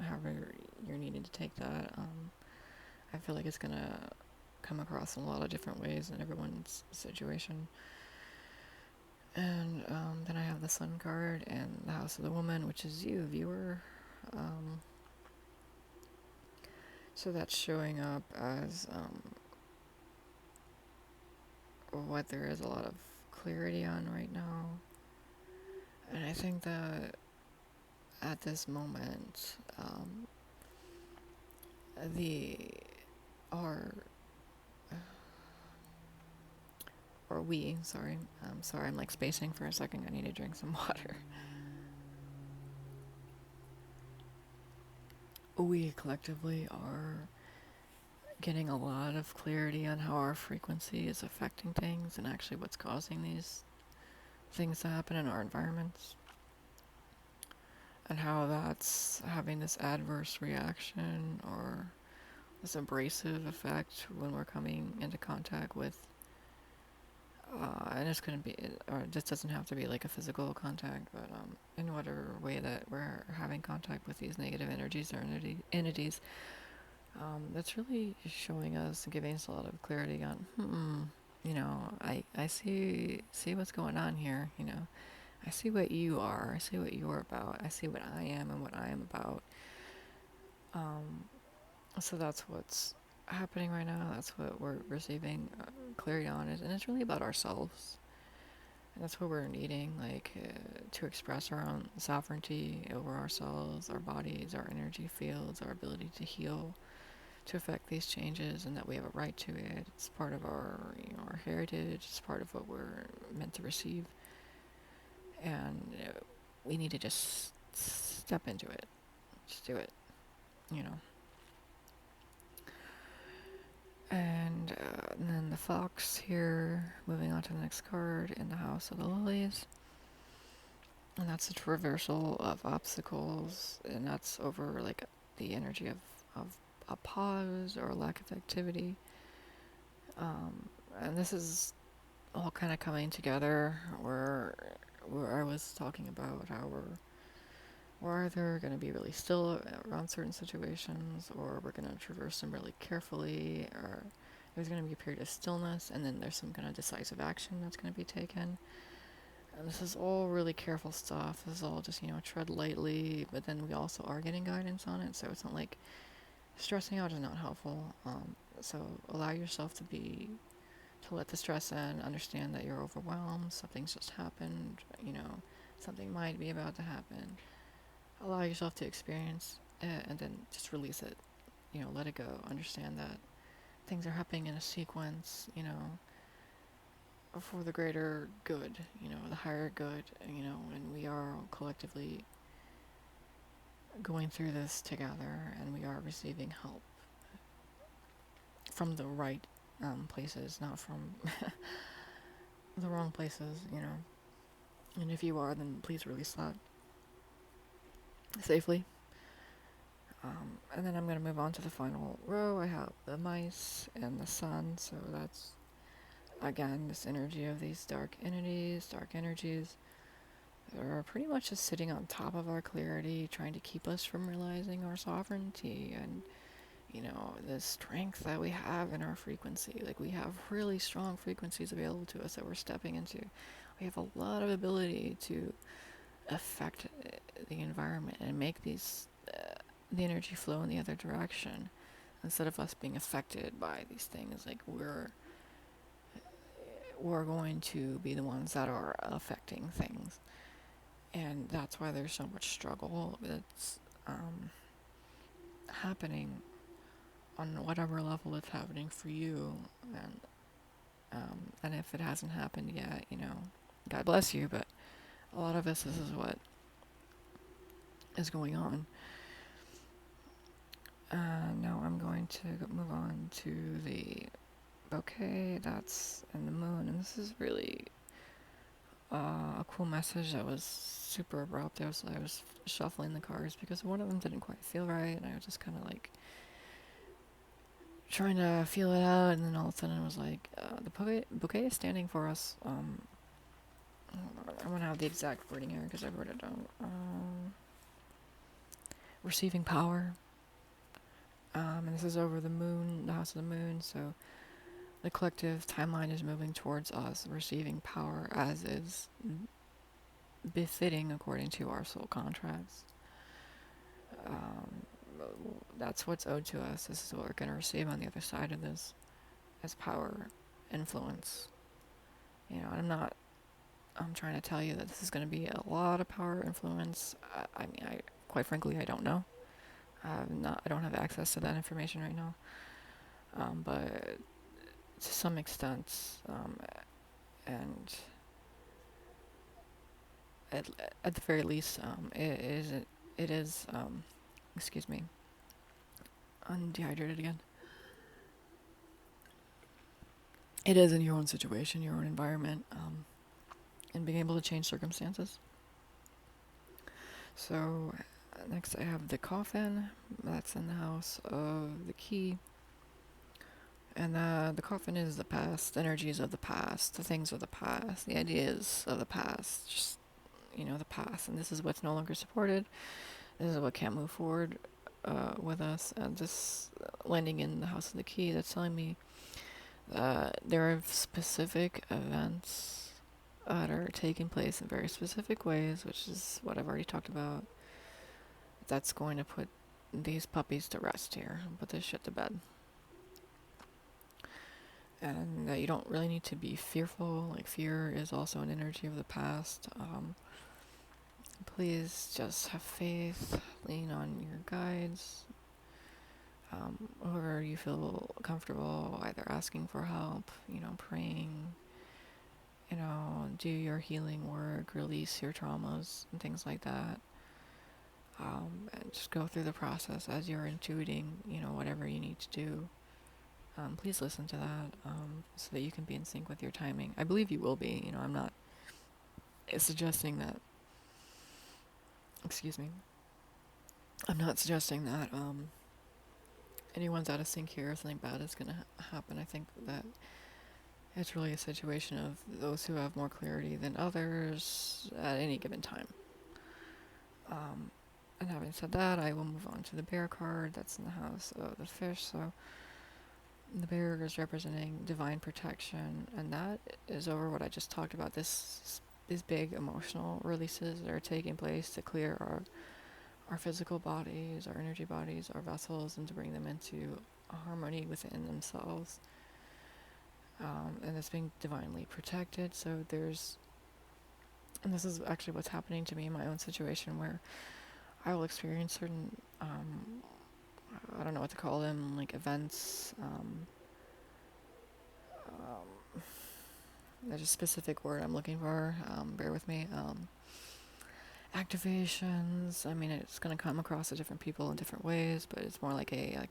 however you're needing to take that. I feel like it's gonna come across in a lot of different ways in everyone's situation. And then I have the Sun card and the House of the Woman, which is you, viewer. So that's showing up as what there is a lot of clarity on right now. And I think that at this moment, the our or we, sorry, I'm like spacing for a second. I need to drink some water. We collectively are getting a lot of clarity on how our frequency is affecting things and actually what's causing these things to happen in our environments, and how that's having this adverse reaction or this abrasive effect when we're coming into contact with and it's going to be, or this doesn't have to be like a physical contact, but in whatever way that we're having contact with these negative energies or entities, that's really showing us and giving us a lot of clarity on, I see what's going on here, I see what you are, I see what you're about, I see what I am and what I am about. So that's what's happening right now. That's what we're receiving clarity on, and it's really about ourselves. And that's what we're needing, to express our own sovereignty over ourselves, our bodies, our energy fields, our ability to heal, to affect these changes, and that we have a right to it. It's part of our heritage. It's part of what we're meant to receive, and we need to just step into it. Just do it, you know. And then the fox here, moving on to the next card, in the House of the Lilies. And that's a traversal of obstacles, and that's over like the energy of a pause or a lack of activity. And this is all kind of coming together where I was talking about how we're either going to be really still around certain situations, or we're going to traverse them really carefully, or there's going to be a period of stillness, and then there's some kind of decisive action that's going to be taken. And this is all really careful stuff. This is all just, tread lightly, but then we also are getting guidance on it, so it's not like stressing out is not helpful. So allow yourself to let the stress in, understand that you're overwhelmed, something's just happened, something might be about to happen. Allow yourself to experience it, and then just release it. Let it go. Understand that things are happening in a sequence, for the greater good, the higher good, and we are collectively going through this together, and we are receiving help from the right places, not from the wrong places, And if you are, then please release that safely. And then I'm going to move on to the final row. I have the mice and the sun, so that's, again, this energy of these dark energies that are pretty much just sitting on top of our clarity, trying to keep us from realizing our sovereignty and, the strength that we have in our frequency. Like, we have really strong frequencies available to us that we're stepping into. We have a lot of ability to affect the environment and make these the energy flow in the other direction, instead of us being affected by these things. Like, we're going to be the ones that are affecting things, and that's why there's so much struggle that's happening on whatever level it's happening for you, and if it hasn't happened yet, God bless you, but a lot of us, this is what is going on. Now I'm going to move on to the bouquet that's in the moon, and this is really a cool message that was super abrupt. I was shuffling the cards because one of them didn't quite feel right, and I was just kind of like trying to feel it out, and then all of a sudden it was like, the bouquet is standing for us. I'm gonna have the exact wording here because I wrote it down. Receiving power. And this is over the moon, the house of the moon, so the collective timeline is moving towards us receiving power as is befitting according to our soul contracts. Um, that's what's owed to us. This is what we're going to receive on the other side of this as power, influence. I'm trying to tell you that this is going to be a lot of power, influence. Quite frankly, I don't know. I don't have access to that information right now. But to some extent, and at, at the very least, it is, excuse me, I'm dehydrated again. It is in your own situation, your own environment, and being able to change circumstances. So, next I have the coffin. That's in the house of the key. And the coffin is the past, the energies of the past, the things of the past, the ideas of the past, just, the past. And this is what's no longer supported. This is what can't move forward with us. And this landing in the house of the key, that's telling me there are specific events that are taking place in very specific ways, which is what I've already talked about. That's going to put these puppies to rest here, put this shit to bed. And that you don't really need to be fearful. Like, fear is also an energy of the past. Please just have faith, lean on your guides, or you feel comfortable either asking for help, praying, do your healing work, release your traumas and things like that. And just go through the process as you're intuiting, whatever you need to do. Please listen to that so that you can be in sync with your timing. I believe you will be. I'm not suggesting that. Excuse me. I'm not suggesting that anyone's out of sync here or something bad is going to happen. I think that it's really a situation of those who have more clarity than others at any given time. And having said that, I will move on to the bear card that's in the house of the fish. So the bear is representing divine protection, and that is over what I just talked about. These big emotional releases that are taking place to clear our physical bodies, our energy bodies, our vessels, and to bring them into harmony within themselves. And it's being divinely protected. So and this is actually what's happening to me in my own situation, where I will experience certain, I don't know what to call them, like events. There's a specific word I'm looking for. Bear with me. Activations. I mean, it's going to come across to different people in different ways, but it's more like a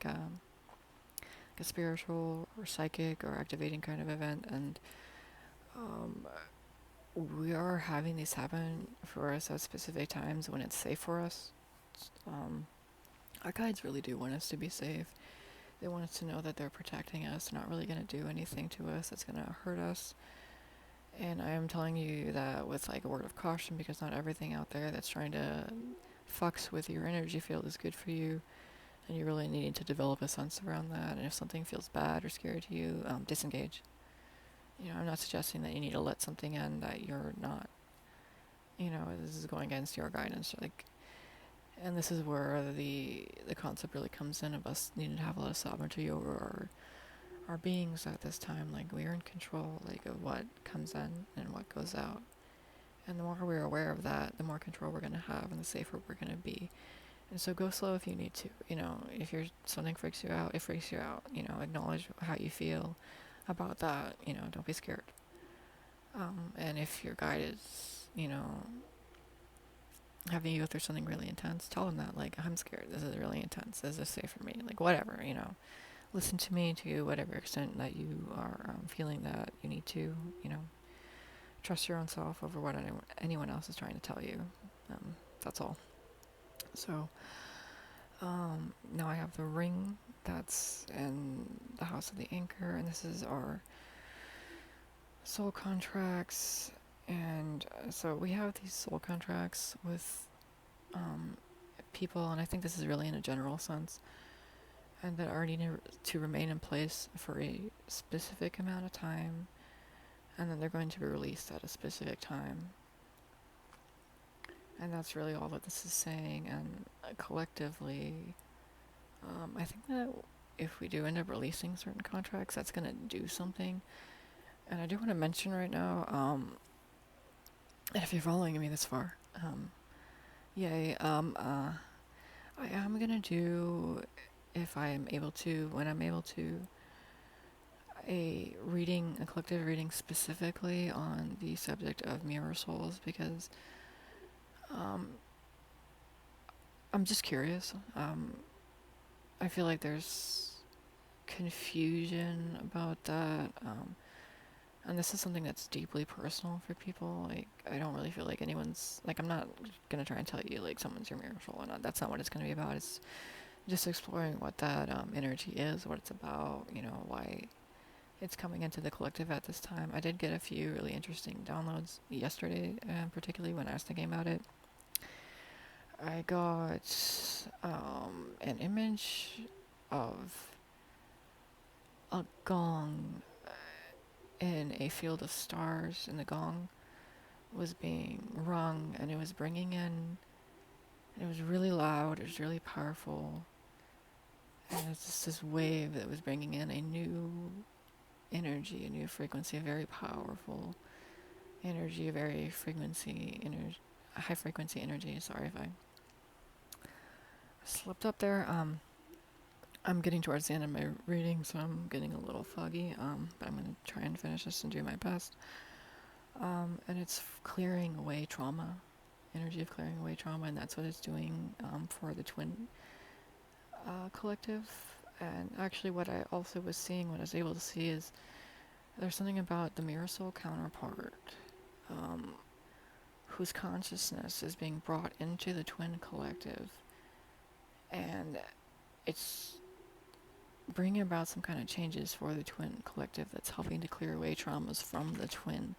spiritual or psychic or activating kind of event. And we are having these happen for us at specific times when it's safe for us. Our guides really do want us to be safe. They want us to know that they're protecting us. They're not really going to do anything to us that's going to hurt us. And I am telling you that with like a word of caution, because not everything out there that's trying to fucks with your energy field is good for you. And you really need to develop a sense around that. And if something feels bad or scary to you, disengage. I'm not suggesting that you need to let something in that you're not, this is going against your guidance. And this is where the concept really comes in of us needing to have a lot of sovereignty over our beings at this time. Like, we are in control, of what comes in and what goes out. And the more we're aware of that, the more control we're going to have and the safer we're going to be. And so go slow if you need to. If something freaks you out, it freaks you out. Acknowledge how you feel about that. Don't be scared. And if your guide is, having you go through something really intense, tell them that, like, I'm scared. This is really intense. Is this safe for me? Like, whatever, Listen to me to whatever extent that you are feeling that you need to, you know, trust your own self over what anyone else is trying to tell you. That's all. So, now I have the ring that's in the house of the anchor, and this is our soul contracts. And so we have these soul contracts with people, and I think this is really in a general sense, and that are needing to remain in place for a specific amount of time, and then they're going to be released at a specific time. And that's really all that this is saying. And collectively, I think that if we do end up releasing certain contracts, that's going to do something. And I do want to mention right now, and if you're following me this far, yay, I am going to do, if I am able to, when I'm able to, a collective reading specifically on the subject of mirror souls, because I'm just curious. I feel like there's confusion about that, and this is something that's deeply personal for people. Like, I don't really feel like anyone's, like, I'm not gonna try and tell you, like, someone's your mirror soul or not. That's not what it's gonna be about. It's just exploring what that energy is, what it's about, why it's coming into the collective at this time. I did get a few really interesting downloads yesterday, particularly when I was thinking about it. I got an image of a gong in a field of stars, and the gong was being rung, and it was bringing in, and it was really loud, it was really powerful, and it's just this wave that was bringing in a new energy, a new frequency, a very powerful energy, a very high frequency energy. Sorry if I slipped up there. I'm getting towards the end of my reading, so I'm getting a little foggy, but I'm going to try and finish this and do my best. And it's clearing away trauma, energy of clearing away trauma, and that's what it's doing for the twin collective. And actually what I also was seeing, what I was able to see, is there's something about the mirror soul counterpart, whose consciousness is being brought into the twin collective, and it's bringing about some kind of changes for the twin collective that's helping to clear away traumas from the twins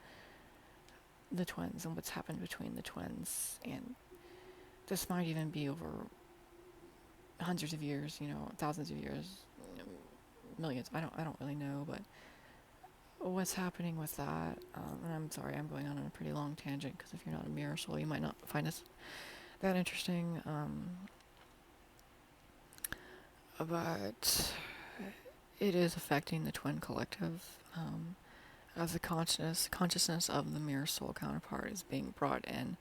and what's happened between the twins. And this might even be over hundreds of years, thousands of years, millions. I don't really know, but what's happening with that, and I'm sorry, I'm going on a pretty long tangent, because if you're not a mirror soul, you might not find this that interesting, but it is affecting the twin collective, as the consciousness of the mirror soul counterpart is being brought in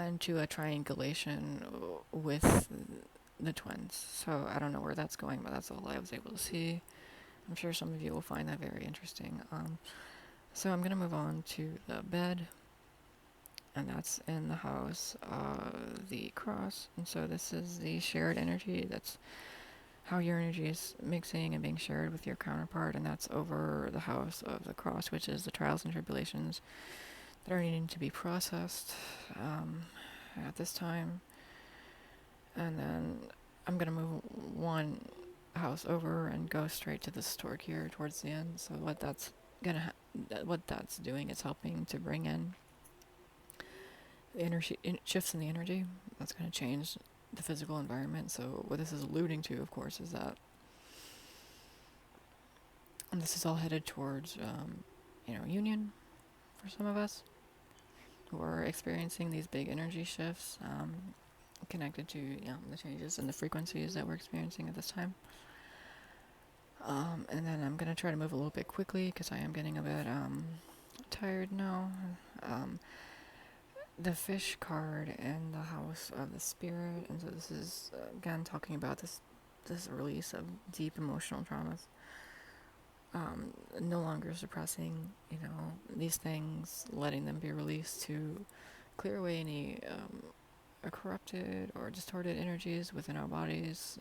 into a triangulation with the twins. So I don't know where that's going, but that's all I was able to see. I'm sure some of you will find that very interesting. So I'm going to move on to the bed, and that's in the house of the cross. And so this is the shared energy. That's how your energy is mixing and being shared with your counterpart, and that's over the house of the cross, which is the trials and tribulations that are needing to be processed at this time. And then I'm going to move one house over and go straight to the stork here towards the end. So what that's what that's doing is helping to bring in the energy shifts in the energy. That's going to change the physical environment. So what this is alluding to, of course, is that, and this is all headed towards union for some of us who are experiencing these big energy shifts, connected to the changes in the frequencies that we're experiencing at this time. And then I'm going to try to move a little bit quickly, because I am getting a bit tired now. The fish card in the house of the spirit, and so this is again talking about this release of deep emotional traumas. no longer suppressing, these things, letting them be released to clear away any corrupted or distorted energies within our bodies.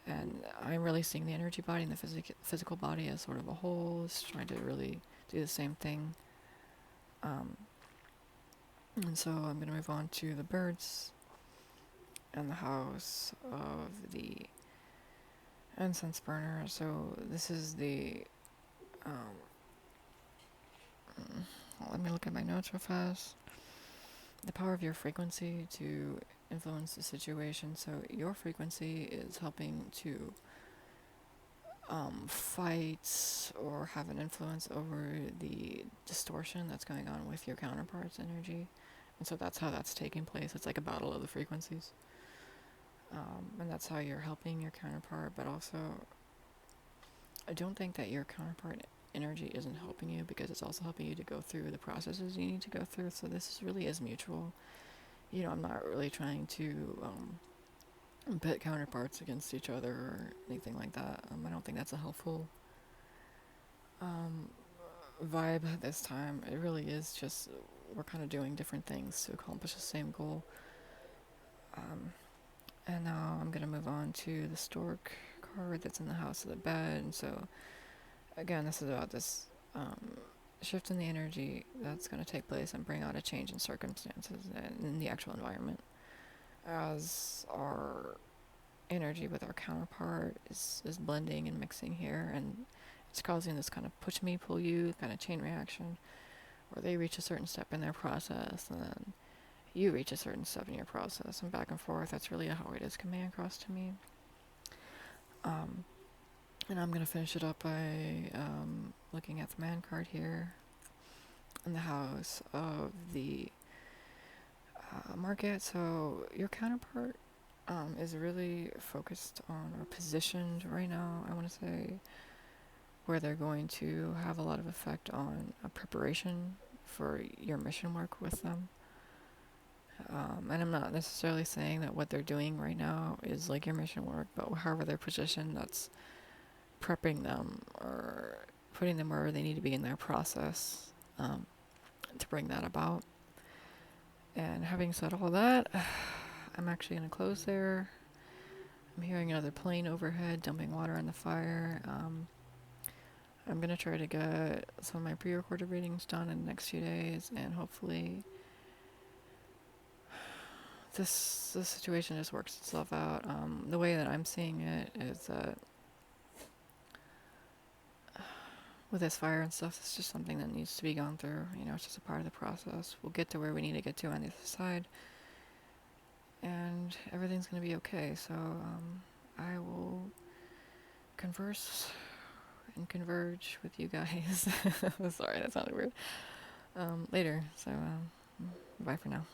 And I'm really seeing the energy body and the physical body as sort of a whole. It's trying to really do the same thing. And so I'm going to move on to the birds and the house of the incense burner. So this is the. Let me look at my notes real fast. The power of your frequency to influence the situation. So your frequency is helping to fight or have an influence over the distortion that's going on with your counterparts' energy. And so that's how that's taking place. It's like a battle of the frequencies. And that's how you're helping your counterpart, but also I don't think that your counterpart energy isn't helping you because it's also helping you to go through the processes you need to go through. So really is mutual. I'm not really trying to pit counterparts against each other or anything like that. I don't think that's a helpful vibe this time. It really is just we're kind of doing different things to accomplish the same goal. And now I'm going to move on to the stork card that's in the house of the bed. And so, again, this is about this shift in the energy that's going to take place and bring out a change in circumstances and in the actual environment. As our energy with our counterpart is blending and mixing here, and it's causing this kind of push me, pull you kind of chain reaction where they reach a certain step in their process and then you reach a certain step in your process and back and forth. That's really how it is coming across to me. And I'm going to finish it up by looking at the man card here in the house of the market. So your counterpart is really focused on or positioned right now, I want to say, where they're going to have a lot of effect on preparation for your mission work with them. And I'm not necessarily saying that what they're doing right now is like your mission work, but however they're positioned, that's prepping them or putting them wherever they need to be in their process to bring that about. And having said all that, I'm actually going to close there. I'm hearing another plane overhead dumping water on the fire. I'm going to try to get some of my pre-recorded readings done in the next few days, and hopefully this situation just works itself out. The way that I'm seeing it is that with this fire and stuff, it's just something that needs to be gone through. It's just a part of the process. We'll get to where we need to get to on the other side, and everything's going to be okay. So I will converse and converge with you guys. Sorry, that sounded weird. Later. So bye for now.